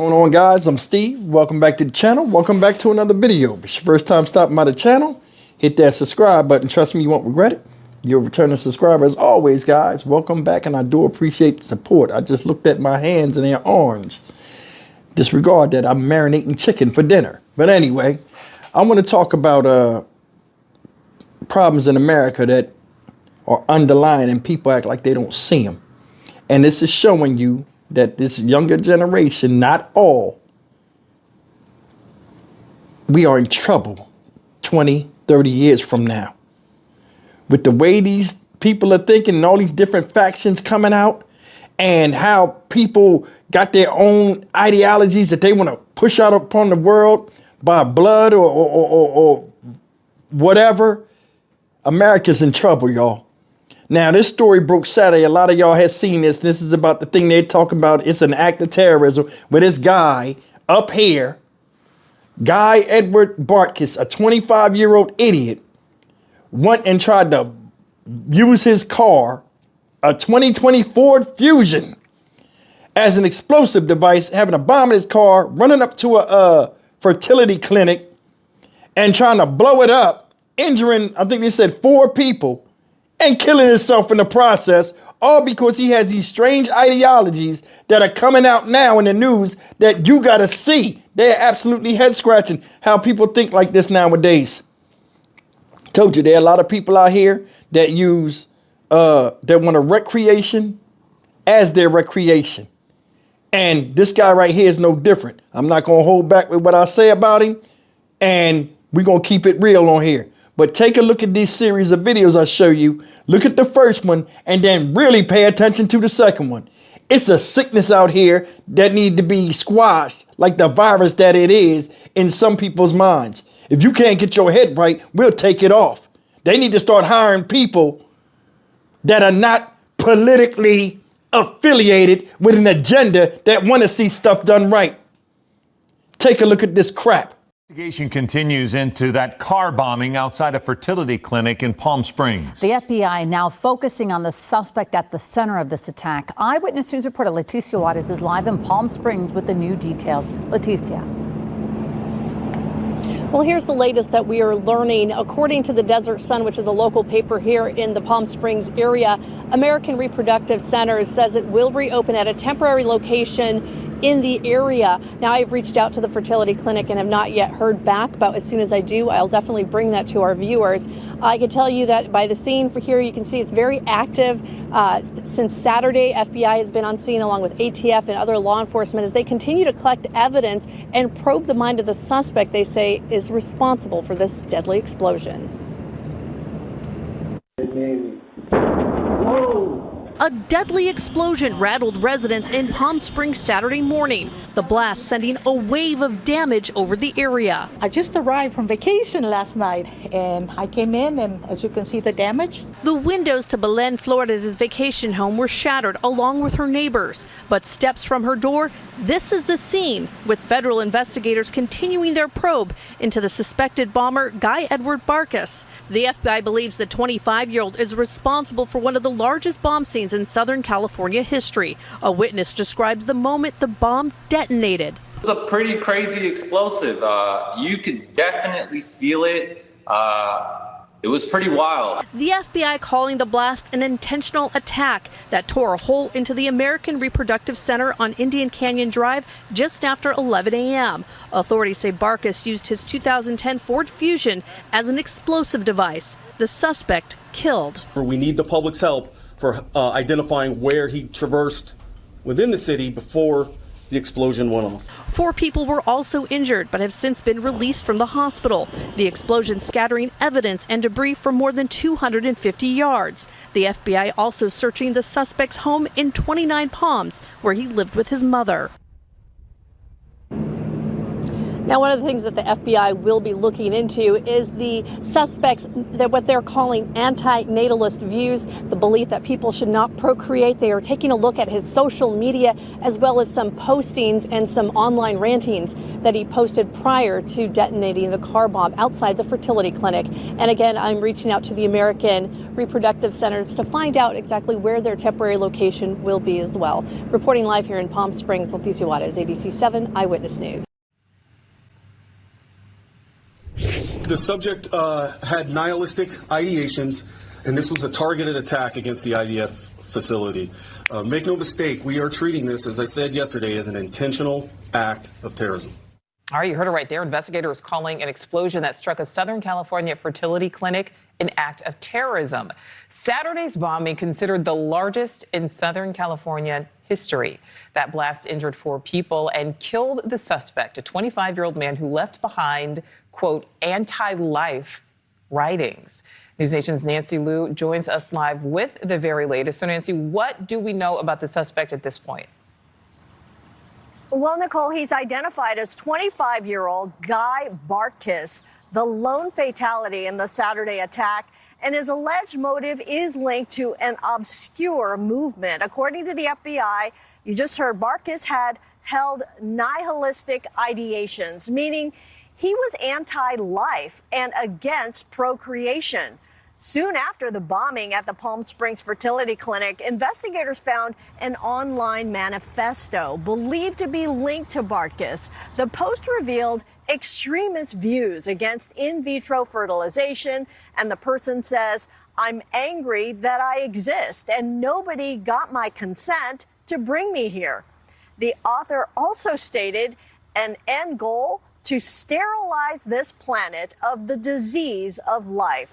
Going on, guys? I'm Steve. Welcome back to the channel. Welcome back to another video. If it's your first time stopping by the channel, hit that subscribe button. Trust me, you won't regret it. You're a returning subscriber as always, guys. Welcome back, and I do appreciate the support. I just looked at my hands and they're orange. Disregard that. I'm marinating chicken for dinner. But anyway, I want to talk about problems in America that are underlying and people act like they don't see them. And this is showing you that this younger generation, not all, we are in trouble 20, 30 years from now. With the way these people are thinking and all these different factions coming out and how people got their own ideologies that they want to push out upon the world by blood or whatever, America's in trouble, y'all. Now, this story broke Saturday. A lot of y'all have seen this. This is about the thing they're talking about. It's an act of terrorism where this guy up here, Guy Edward Bartkus, a 25-year-old idiot, went and tried to use his car, a 2020 Ford Fusion, as an explosive device, having a bomb in his car, running up to a fertility clinic and trying to blow it up, injuring, I think they said 4 people, and killing himself in the process, all because he has these strange ideologies that are coming out now in the news that you got to see. They're absolutely head scratching how people think like this nowadays. Told you there are a lot of people out here that use that want a recreation as their recreation. And this guy right here is no different. I'm not going to hold back with what I say about him, and we're going to keep it real on here. But take a look at these series of videos I show you. Look at the first one and then really pay attention to the second one. It's a sickness out here that need to be squashed like the virus that it is in some people's minds. If you can't get your head right, we'll take it off. They need to start hiring people that are not politically affiliated with an agenda that want to see stuff done right. Take a look at this crap. Investigation continues into that car bombing outside a fertility clinic in Palm Springs. The FBI now focusing on the suspect at the center of this attack. Eyewitness News reporter Leticia Waters is live in Palm Springs with the new details. Leticia. Well, here's the latest that we are learning. According to the Desert Sun, which is a local paper here in the Palm Springs area, American Reproductive Centers says it will reopen at a temporary location in the area. Now, I've reached out to the fertility clinic and have not yet heard back, but as soon as I do, I'll definitely bring that to our viewers. I can tell you that by the scene for here, you can see it's very active. Since Saturday, FBI has been on scene along with ATF and other law enforcement as they continue to collect evidence and probe the mind of the suspect they say is responsible for this deadly explosion. A deadly explosion rattled residents in Palm Springs Saturday morning, the blast sending a wave of damage over the area. I just arrived from vacation last night and I came in and as you can see the damage. The windows to Bellair, Florida's vacation home were shattered along with her neighbors, but steps from her door, this is the scene with federal investigators continuing their probe into the suspected bomber Guy Edward Bartkus. The FBI believes the 25-year-old is responsible for one of the largest bomb scenes in Southern California history. A witness describes the moment the bomb detonated. It was a pretty crazy explosive. You could definitely feel it. It was pretty wild. The FBI calling the blast an intentional attack that tore a hole into the American Reproductive Center on Indian Canyon Drive just after 11 a.m. Authorities say Bartkus used his 2010 Ford Fusion as an explosive device. The suspect killed. We need the public's help for identifying where he traversed within the city before the explosion went off. 4 people were also injured but have since been released from the hospital. The explosion scattering evidence and debris for more than 250 yards. The FBI also searching the suspect's home in 29 Palms, where he lived with his mother. Now, one of the things that the FBI will be looking into is the suspects, what they're calling anti-natalist views, the belief that people should not procreate. They are taking a look at his social media as well as some postings and some online rantings that he posted prior to detonating the car bomb outside the fertility clinic. And again, I'm reaching out to the American Reproductive Centers to find out exactly where their temporary location will be as well. Reporting live here in Palm Springs, Leticia Juarez, ABC 7 Eyewitness News. The subject had nihilistic ideations, and this was a targeted attack against the IVF facility. Make no mistake, we are treating this, as I said yesterday, as an intentional act of terrorism. All right, you heard it right there. Investigators calling an explosion that struck a Southern California fertility clinic an act of terrorism. Saturday's bombing, considered the largest in Southern California history. That blast injured 4 people and killed the suspect, a 25-year-old man who left behind, quote, anti-life writings. News Nation's Nancy Liu joins us live with the very latest. So, Nancy, what do we know about the suspect at this point? Well, Nicole, he's identified as 25-year-old Guy Bartkus, the lone fatality in the Saturday attack, and his alleged motive is linked to an obscure movement. According to the FBI, you just heard, Bartkus had held nihilistic ideations, meaning he was anti-life and against procreation. Soon after the bombing at the Palm Springs Fertility Clinic, investigators found an online manifesto believed to be linked to Bartkus. The post revealed extremist views against in vitro fertilization, and the person says, "I'm angry that I exist and nobody got my consent to bring me here." The author also stated an end goal to sterilize this planet of the disease of life.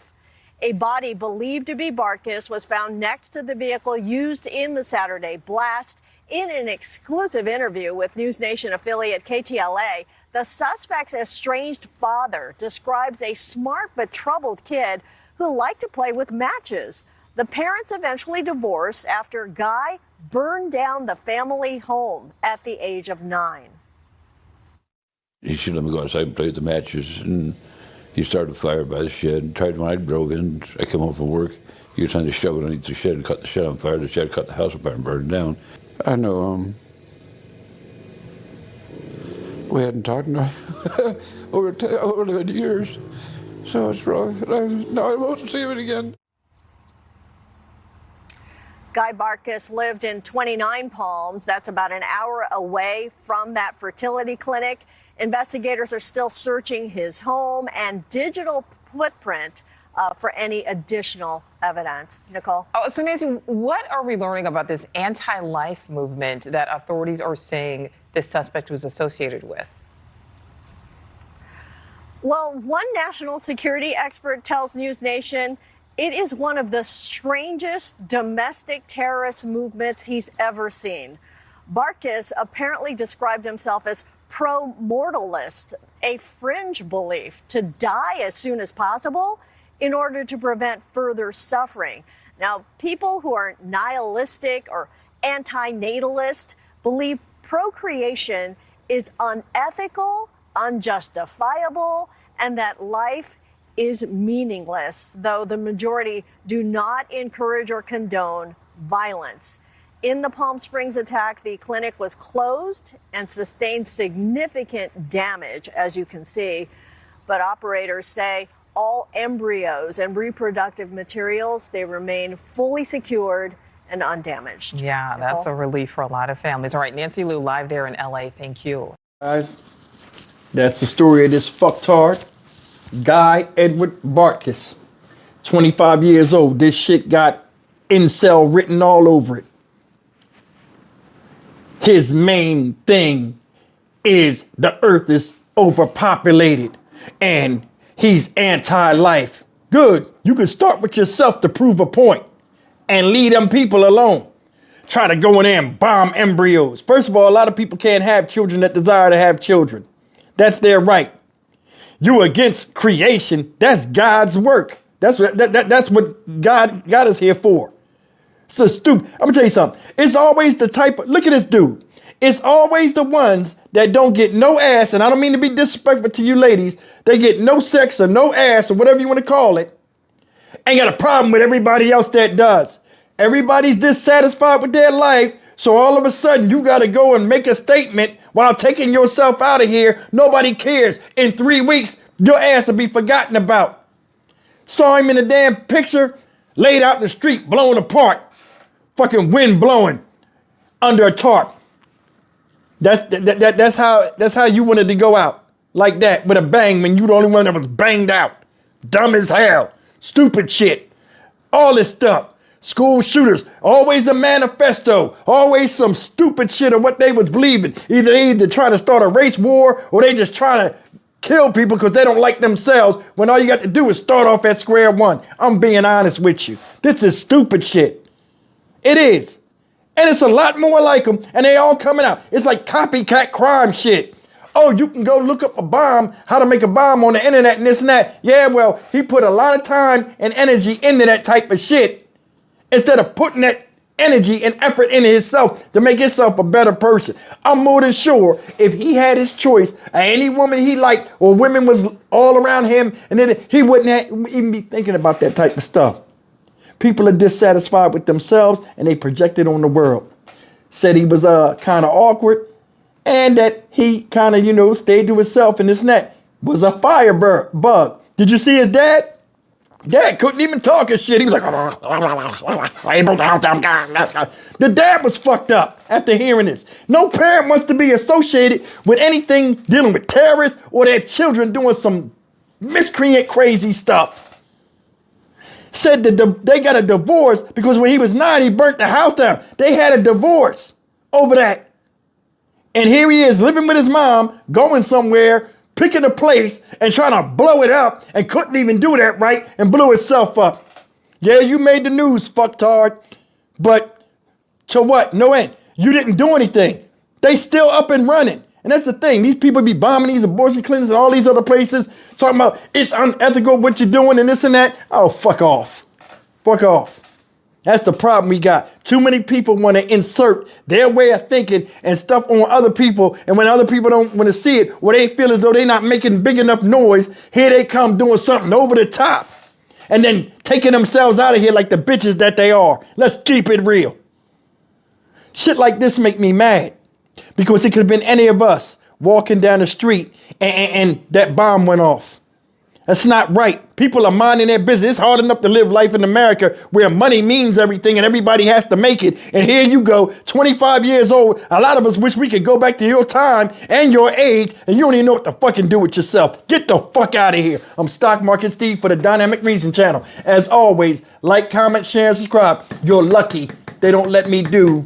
A body believed to be Bartkus was found next to the vehicle used in the Saturday blast. In an exclusive interview with News Nation affiliate KTLA, the suspect's estranged father describes a smart but troubled kid who liked to play with matches. The parents eventually divorced after Guy burned down the family home at the age of 9. He should let me go outside and play with the matches, and he started a fire by the shed. And tried when I drove in, I came home from work, he was trying to shove it underneath the shed and cut the shed on fire. The shed caught the house on fire and burned it down. I know, we hadn't talked in over 11 years, so it's wrong. Now I won't see him again. Guy Bartkus lived in 29 Palms. That's about an hour away from that fertility clinic. Investigators are still searching his home and digital footprint for any additional evidence. Nicole? Oh, so Nancy, what are we learning about this anti-life movement that authorities are saying this suspect was associated with? Well, one national security expert tells News Nation it is one of the strangest domestic terrorist movements he's ever seen. Bartkus apparently described himself as pro-mortalist, a fringe belief to die as soon as possible in order to prevent further suffering. Now, people who are nihilistic or anti-natalist believe procreation is unethical, unjustifiable, and that life is meaningless, though the majority do not encourage or condone violence. In the Palm Springs attack, the clinic was closed and sustained significant damage, as you can see. But operators say all embryos and reproductive materials, they remain fully secured and undamaged. Yeah, that's a relief for a lot of families. All right, Nancy Liu live there in LA. Thank you. Guys, that's the story of this fucktard, Guy Edward Bartkus, 25 years old. This shit got incel written all over it. His main thing is the earth is overpopulated and he's anti-life. Good. You can start with yourself to prove a point and leave them people alone. Try to go in there and bomb embryos. First of all, a lot of people can't have children that desire to have children. That's their right. You against creation. That's God's work. That's what God got us here for. So stupid. I'm gonna tell you something. It's always the type of, look at this dude. It's always the ones that don't get no ass, and I don't mean to be disrespectful to you ladies. They get no sex or no ass or whatever you want to call it. Ain't got a problem with everybody else that does. Everybody's dissatisfied with their life, so all of a sudden you got to go and make a statement while taking yourself out of here. Nobody cares. In 3 weeks, your ass will be forgotten about. Saw him in a damn picture, laid out in the street, blown apart. Fucking wind blowing under a tarp. That's how you wanted to go out. Like that, with a bang, when you the only one that was banged out. Dumb as hell. Stupid shit. All this stuff. School shooters. Always a manifesto. Always some stupid shit of what they was believing. Either they trying to start a race war, or they just trying to kill people because they don't like themselves, when all you got to do is start off at square one. I'm being honest with you. This is stupid shit. It is. And it's a lot more like them, and they all coming out. It's like copycat crime shit. Oh, you can go look up a bomb, how to make a bomb on the internet and this and that. Yeah, well, he put a lot of time and energy into that type of shit instead of putting that energy and effort into himself to make himself a better person. I'm more than sure if he had his choice, any woman he liked or women was all around him, and then he wouldn't even be thinking about that type of stuff. People are dissatisfied with themselves and they project it on the world. Said he was kind of awkward and that he kind of, stayed to himself and this and that. Was a bug. Did you see his dad? Dad couldn't even talk his shit. He was like, the dad was fucked up after hearing this. No parent wants to be associated with anything dealing with terrorists or their children doing some miscreant crazy stuff. Said that they got a divorce because when he was 9, he burnt the house down. They had a divorce over that. And here he is living with his mom, going somewhere, picking a place and trying to blow it up, and couldn't even do that right and blew himself up. Yeah, you made the news, fucktard. But to what? No end. You didn't do anything. They still up and running. And that's the thing. These people be bombing these abortion clinics and all these other places, talking about it's unethical what you're doing and this and that. Oh, fuck off. Fuck off. That's the problem we got. Too many people want to insert their way of thinking and stuff on other people. And when other people don't want to see it, or they feel as though they're not making big enough noise, here they come doing something over the top. And then taking themselves out of here like the bitches that they are. Let's keep it real. Shit like this make me mad. Because it could have been any of us walking down the street and that bomb went off. That's not right. People are minding their business. It's hard enough to live life in America where money means everything and everybody has to make it. And here you go, 25 years old. A lot of us wish we could go back to your time and your age, and you don't even know what to fucking do with yourself. Get the fuck out of here. I'm Stock Market Steve for the Dynamic Reason channel. As always, like, comment, share, and subscribe. You're lucky they don't let me do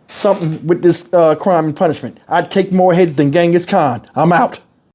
something with this crime and punishment. I'd take more heads than Genghis Khan. I'm out.